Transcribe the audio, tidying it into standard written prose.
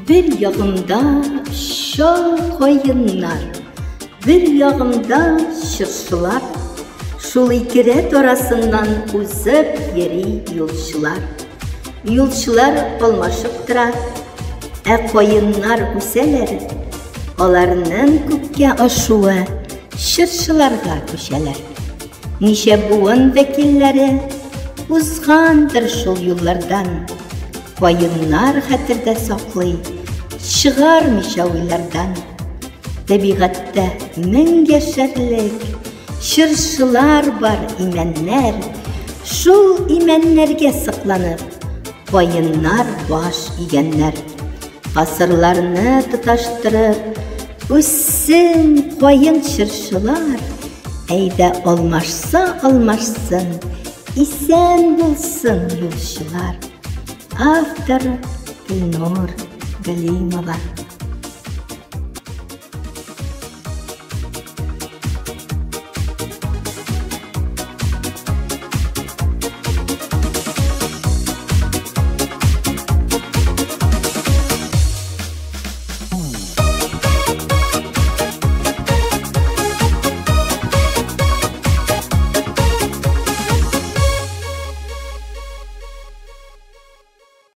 Bir yağımda şol koyunlar, bir yağımda şırşılar, şul iki orasından uzıp yeri yolçular. Yolçular olmaşıp durar, koyunlar üseler, onlarının kökке aşuı şırşılarga köşeler. Nice buğun vekilleri uzgandır şul yollardan, koyunlar hatırda saklay, çıgarmış oylardan. Tabigatta min yaşarlık, şırşılar var imenler, şul imenlerge sıklanıp, koyunlar baş igenler. Asırlarını tutaştırıp, üssün koyun şırşılar, eyde olmaşsın, isen bulsun yolçular. Автор Гүлнур Галимова.